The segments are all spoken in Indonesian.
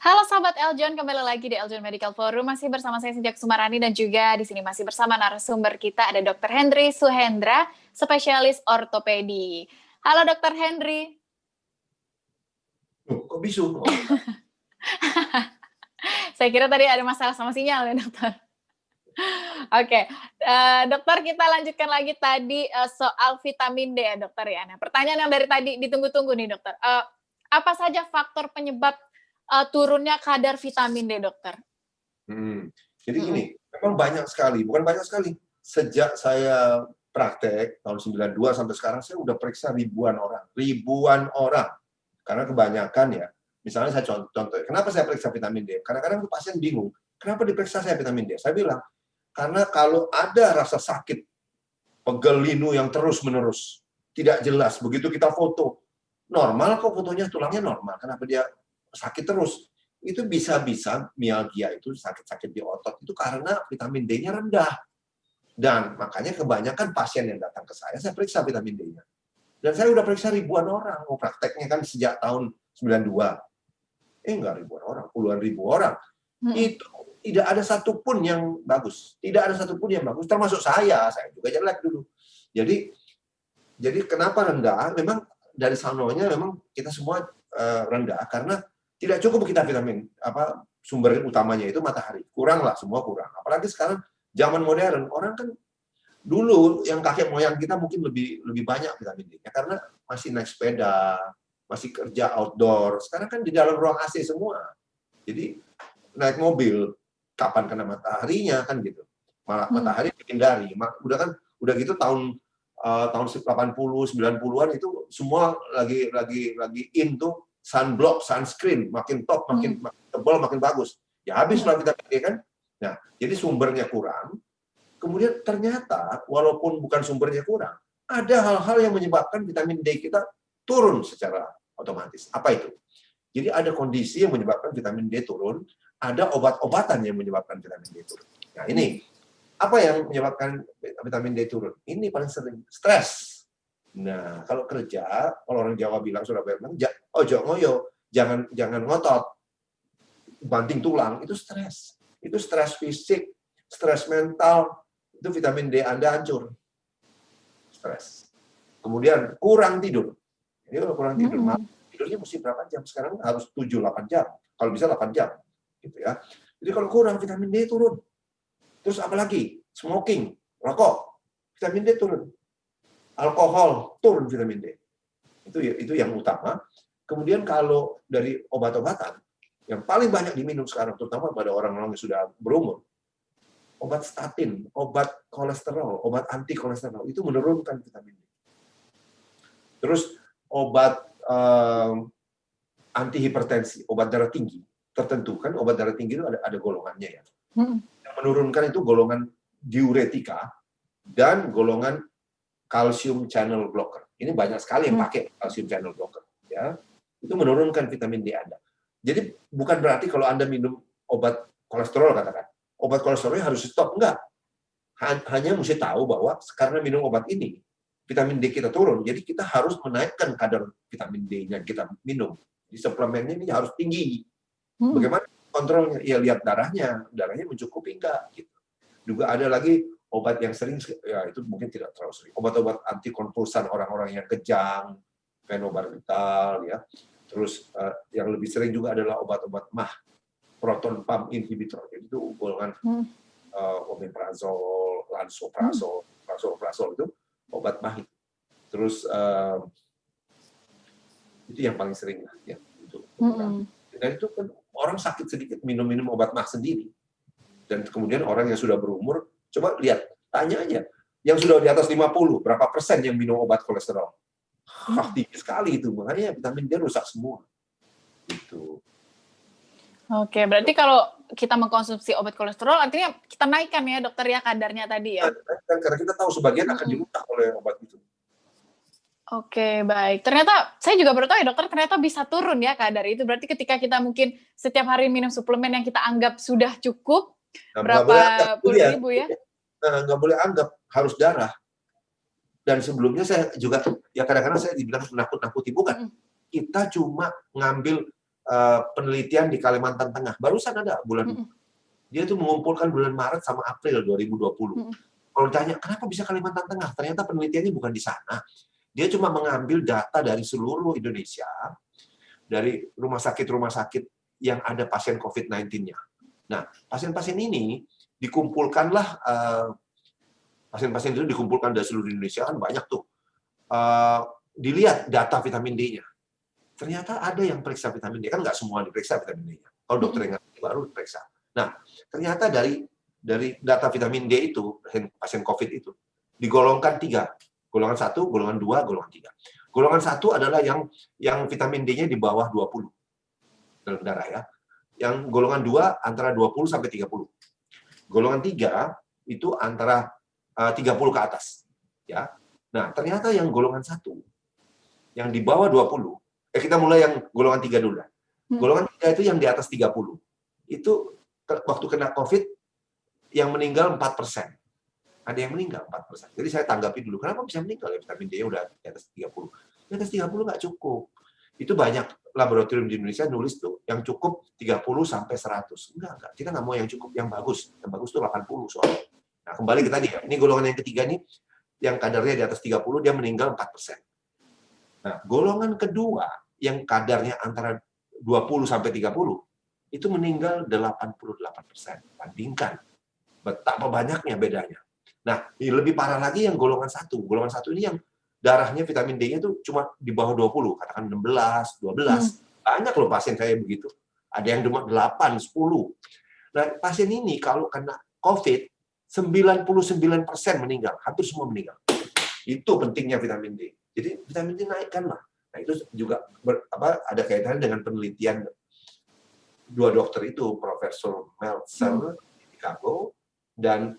Halo sahabat Eljon, kembali lagi di Eljon Medical Forum. Masih bersama saya Sinjak Sumarani dan juga di sini masih bersama narasumber kita ada Dr. Hendry Suhendra, spesialis ortopedi. Halo Dr. Hendry. Kok bisu? Saya kira tadi ada masalah sama sinyal ya dokter. Oke, dokter kita lanjutkan lagi tadi soal vitamin D ya dokter ya. Nah pertanyaan yang dari tadi ditunggu-tunggu nih dokter. Apa saja faktor penyebab turunnya kadar vitamin D dokter? Jadi gini, memang banyak sekali, bukan banyak sekali. Sejak saya praktek tahun 92 sampai sekarang saya udah periksa ribuan orang. Karena kebanyakan ya, misalnya saya contoh, kenapa saya periksa vitamin D? Kadang-kadang pasien bingung, kenapa diperiksa saya vitamin D? Saya bilang, karena kalau ada rasa sakit, pegel linu yang terus-menerus, tidak jelas, begitu kita foto, normal kok fotonya, tulangnya normal, kenapa dia sakit terus? Itu bisa-bisa mialgia itu sakit-sakit di otot, itu karena vitamin D-nya rendah. Dan makanya kebanyakan pasien yang datang ke saya periksa vitamin D-nya. Dan saya udah periksa ribuan orang, prakteknya kan sejak tahun 92. Enggak ribuan orang, puluhan ribu orang. Itu tidak ada satupun yang bagus. Tidak ada satupun yang bagus, termasuk saya juga jelek dulu. Jadi kenapa rendah? Memang dari sanonya memang kita semua rendah, karena tidak cukup kita vitamin, sumber utamanya itu matahari. Kurang lah, semua kurang. Apalagi sekarang zaman modern, orang kan dulu yang kakek moyang kita mungkin lebih banyak vitamin D-nya karena masih naik sepeda, masih kerja outdoor. Sekarang kan di dalam ruang AC semua. Jadi naik mobil, kapan kena mataharinya kan gitu. Malah matahari dihindari. Udah gitu tahun 80, 90-an itu semua lagi in tuh sunblock, sunscreen, makin top, makin tebal, makin bagus. Ya habis lah vitamin D kan. Nah, jadi sumbernya kurang. Kemudian ternyata walaupun bukan sumbernya kurang, ada hal-hal yang menyebabkan vitamin D kita turun secara otomatis. Apa itu? Jadi ada kondisi yang menyebabkan vitamin D turun, ada obat-obatan yang menyebabkan vitamin D turun. Nah ini, apa yang menyebabkan vitamin D turun? Ini paling sering, stres. Nah, kalau kerja, kalau orang Jawa bilang, Surabaya bilang, ojo ngoyo, jangan ngotot, banting tulang, itu stres. Itu stres fisik, stres mental, itu vitamin D Anda hancur. Stres. Kemudian kurang tidur. Ini kalau kurang tidur, tidurnya mesti berapa jam? Sekarang harus 7-8 jam. Kalau bisa 8 jam. Gitu ya. Jadi kalau kurang, vitamin D turun. Terus apalagi? Smoking, rokok, vitamin D turun. Alkohol, turun vitamin D. Itu yang utama. Kemudian kalau dari obat-obatan, yang paling banyak diminum sekarang, terutama pada orang-orang yang sudah berumur, obat statin, obat kolesterol, obat anti kolesterol, itu menurunkan vitamin D. Terus obat anti hipertensi, obat darah tinggi, tertentu kan obat darah tinggi itu ada golongannya ya. Yang menurunkan itu golongan diuretika dan golongan calcium channel blocker. Ini banyak sekali yang pakai calcium channel blocker, ya. Itu menurunkan vitamin D Anda. Jadi bukan berarti kalau Anda minum obat kolesterol katakan, obat kolesterolnya harus stop, enggak. Hanya mesti tahu bahwa karena minum obat ini, vitamin D kita turun, jadi kita harus menaikkan kadar vitamin D-nya kita minum. Di suplemennya ini harus tinggi. Bagaimana kontrolnya? Ya lihat darahnya mencukupi enggak. Gitu. Juga ada lagi obat yang sering, ya itu mungkin tidak terlalu sering. Obat-obat anti konvulsan orang-orang yang kejang, fenobarbital, ya. Terus yang lebih sering juga adalah obat-obat MAH, proton pump inhibitor. Jadi itu golongan omeprazol, lansoprazol itu obat MAH. Terus itu yang paling sering lah ya untuk dan itu kan orang sakit sedikit minum obat MAH sendiri. Dan kemudian orang yang sudah berumur, coba lihat, tanya aja, yang sudah di atas 50, berapa persen yang minum obat kolesterol? Tinggi sekali itu, makanya vitamin D rusak semua. Gitu. Oke, berarti kalau kita mengkonsumsi obat kolesterol, artinya kita naikkan ya dokter ya kadarnya tadi ya? Karena kita tahu sebagian akan dirusak oleh obat itu. Oke, baik. Ternyata saya juga baru tahu ya dokter, ternyata bisa turun ya kadar itu. Berarti ketika kita mungkin setiap hari minum suplemen yang kita anggap sudah cukup, berapa puluh ribu ya? Nggak boleh anggap, harus darah. Dan sebelumnya saya juga, ya kadang-kadang saya dibilang nakut-nakuti, bukan. Kita cuma ngambil penelitian di Kalimantan Tengah. Barusan ada bulan. Dia tuh mengumpulkan bulan Maret sama April 2020. Kalau ditanya, kenapa bisa Kalimantan Tengah? Ternyata penelitiannya bukan di sana. Dia cuma mengambil data dari seluruh Indonesia, dari rumah sakit yang ada pasien COVID-19-nya. Nah, pasien-pasien ini dikumpulkanlah, pasien-pasien itu dikumpulkan dari seluruh Indonesia, kan banyak tuh. Dilihat data vitamin D-nya. Ternyata ada yang periksa vitamin D, kan nggak semua diperiksa vitamin D-nya. Kalau dokter yang ngerti baru diperiksa. Nah, ternyata dari data vitamin D itu, pasien COVID itu, digolongkan 3. Golongan 1, golongan 2, golongan 3. Golongan 1 adalah yang vitamin D-nya di bawah 20 dalam darah ya. Yang golongan 2 antara 20 sampai 30. Golongan 3 itu antara 30 ke atas. Ya. Nah, ternyata yang golongan 1, yang di bawah 20, kita mulai yang golongan 3 dulu. Golongan 3 itu yang di atas 30. Itu waktu kena COVID, yang meninggal 4%. Ada yang meninggal 4%. Jadi saya tanggapi dulu, kenapa bisa meninggal? Ya, vitamin D udah di atas 30. Di atas 30 nggak cukup. Itu banyak laboratorium di Indonesia nulis tuh, yang cukup 30 sampai 100. Enggak. Kita nggak mau yang cukup, yang bagus. Yang bagus tuh 80 soalnya. Nah, kembali ke tadi ya. Ini golongan yang ketiga nih, yang kadarnya di atas 30, dia meninggal 4%. Nah, golongan kedua, yang kadarnya antara 20 sampai 30, itu meninggal 88%. Bandingkan betapa banyaknya bedanya. Nah, lebih parah lagi yang golongan 1. Golongan 1 ini yang darahnya vitamin D-nya itu cuma di bawah 20, katakan 16, 12. Banyak loh pasien kayak begitu. Ada yang cuma 8, 10. Nah, pasien ini kalau kena COVID, 99% meninggal, hampir semua meninggal. Itu pentingnya vitamin D. Jadi vitamin D naikkanlah. Nah, itu juga ada kaitannya dengan penelitian 2 dokter itu, Profesor Meltzer di Chicago dan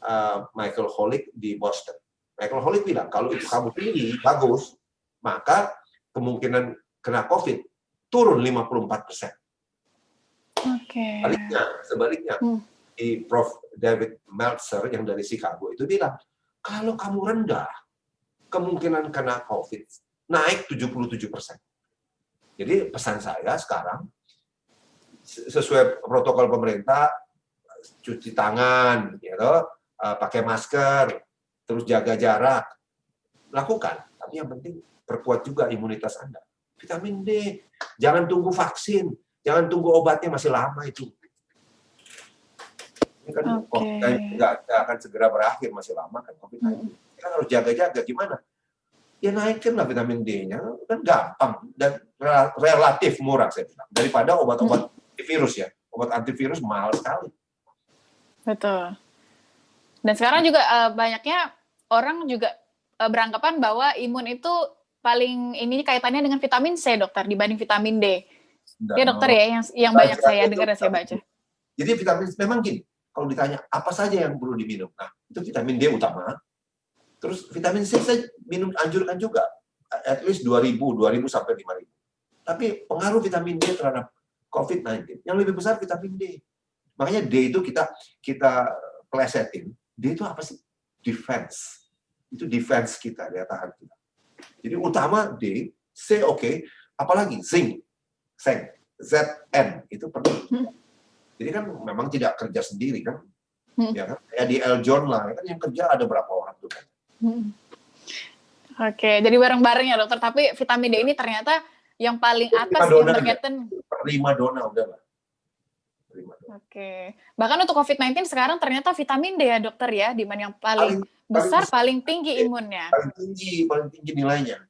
Michael Holick di Boston. Michael Holick bilang, kalau itu kamu tinggi, bagus, maka kemungkinan kena COVID turun 54%. Sebaliknya, di Prof. David Meltzer yang dari Chicago itu bilang, kalau kamu rendah, kemungkinan kena COVID naik 77%. Jadi pesan saya sekarang, sesuai protokol pemerintah, cuci tangan, gitu, pakai masker, terus jaga jarak, lakukan. Tapi yang penting perkuat juga imunitas Anda. Vitamin D, jangan tunggu vaksin, jangan tunggu obatnya masih lama itu. Ini kan COVID nggak akan segera berakhir, masih lama kan COVID-19. Kita harus jaga-jaga gimana? Ya naikinlah vitamin D-nya, kan gampang dan relatif murah saya bilang, daripada obat-obat antivirus ya. Obat antivirus mahal sekali. Betul. Dan sekarang juga banyaknya orang juga beranggapan bahwa imun itu paling ini kaitannya dengan vitamin C, dokter, dibanding vitamin D. Ya dokter ya, yang banyak saya dengar dan saya baca. Jadi vitamin C memang gini, kalau ditanya apa saja yang perlu diminum, nah itu vitamin D utama. Terus vitamin C saya anjurkan juga, at least 2.000 sampai 5.000. Tapi pengaruh vitamin D terhadap COVID-19 yang lebih besar vitamin D. Makanya D itu kita plesetin. D itu apa sih? Defense. Itu defense kita, daya tahan kita. Jadi utama D, C oke, apalagi zinc, Zn itu perlu. Jadi kan memang tidak kerja sendiri kan. Ya kan? Ya di L. John lah, kan yang kerja ada berapa orang tuh kan. Oke, jadi bareng-bareng ya dokter. Tapi vitamin D ini ternyata yang paling atas yang berkaitan. Prima dona udah lah. Oke. Bahkan untuk COVID-19 sekarang ternyata vitamin D ya dokter ya, di mana yang paling besar, paling tinggi imunnya. Paling tinggi nilainya.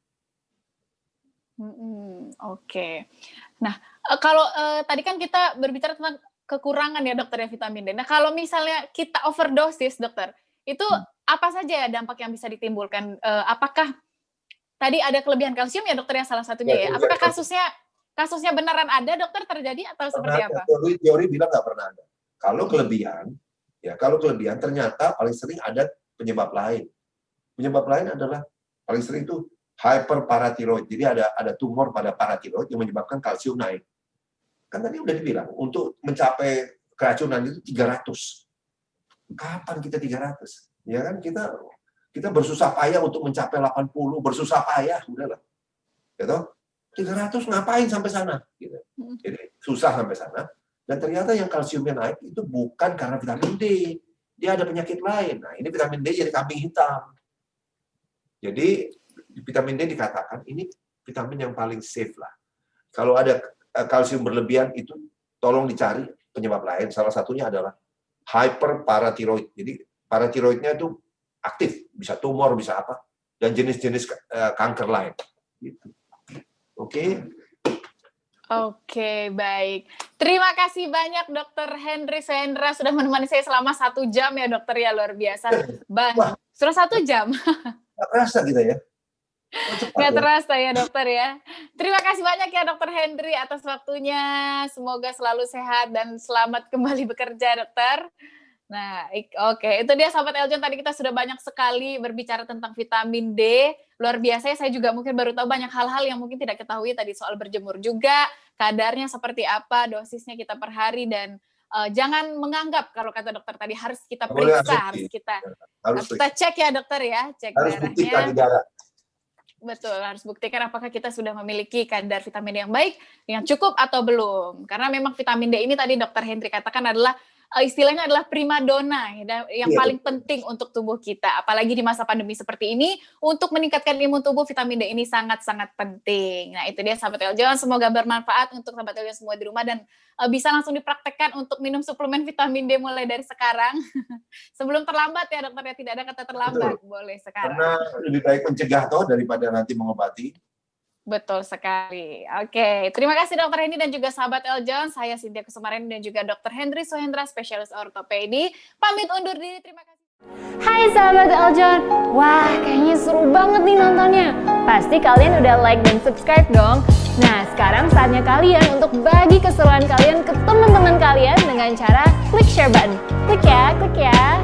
Oke. Nah, kalau tadi kan kita berbicara tentang kekurangan ya dokter ya vitamin D. Nah, kalau misalnya kita overdosis dokter, itu apa saja ya dampak yang bisa ditimbulkan? Apakah tadi ada kelebihan kalsium ya dokter ya salah satunya ya? Apakah kasusnya beneran ada dokter terjadi atau seperti apa? Teori bilang nggak pernah ada. Kalau kelebihan ternyata paling sering ada penyebab lain. Penyebab lain adalah paling sering itu hyperparatiroid. Jadi ada tumor pada paratiroid yang menyebabkan kalsium naik. Kan tadi udah dibilang untuk mencapai keracunan itu 300. Kapan kita 300? Ya kan kita bersusah payah untuk mencapai 80, bersusah payah udahlah. Gitu. 300 ngapain sampai sana? Gitu. Jadi susah sampai sana. Dan ternyata yang kalsiumnya naik itu bukan karena vitamin D. Dia ada penyakit lain. Nah, ini vitamin D jadi kambing hitam. Jadi vitamin D dikatakan ini vitamin yang paling safe lah. Kalau ada kalsium berlebihan itu tolong dicari penyebab lain. Salah satunya adalah hyperparathyroid. Jadi paratiroidnya itu aktif, bisa tumor, bisa apa, dan jenis-jenis kanker lain. Gitu. Oke. Oke, baik. Terima kasih banyak Dr. Henry Soehendra sudah menemani saya selama 1 jam ya dokter ya, luar biasa. Wah. Sudah 1 jam. Nggak kerasa gitu ya? Nggak terasa ya dokter ya. Terima kasih banyak ya Dr. Henry atas waktunya. Semoga selalu sehat dan selamat kembali bekerja dokter. Nah, oke. Itu dia sahabat Eljon, tadi kita sudah banyak sekali berbicara tentang vitamin D. Luar biasa ya, saya juga mungkin baru tahu banyak hal-hal yang mungkin tidak ketahui tadi soal berjemur juga, kadarnya seperti apa, dosisnya kita per hari, dan jangan menganggap kalau kata dokter tadi harus kita periksa, harus kita cek ya dokter ya, cek harus darahnya. Buktikan di darah. Betul, harus buktikan apakah kita sudah memiliki kadar vitamin D yang baik, yang cukup atau belum. Karena memang vitamin D ini tadi Dr. Henry katakan adalah istilahnya adalah primadona yang paling penting untuk tubuh kita. Apalagi di masa pandemi seperti ini, untuk meningkatkan imun tubuh, vitamin D ini sangat-sangat penting. Nah, itu dia sahabat Eljon, semoga bermanfaat untuk sahabat Eljon semua di rumah dan bisa langsung dipraktekkan untuk minum suplemen vitamin D mulai dari sekarang. Sebelum terlambat ya dokter, ya tidak ada kata terlambat. Betul. Boleh sekarang. Karena lebih baik mencegah daripada nanti mengobati. Betul sekali. Oke, terima kasih Dr. Henry dan juga sahabat Eljon. Saya Cynthia Kusumareni dan juga Dr. Henry Soehendra, spesialis ortopedi. Pamit undur diri, terima kasih. Hai sahabat Eljon, wah kayaknya seru banget nih nontonnya. Pasti kalian udah like dan subscribe dong. Nah, sekarang saatnya kalian untuk bagi keseruan kalian ke teman-teman kalian dengan cara klik share button. Klik ya.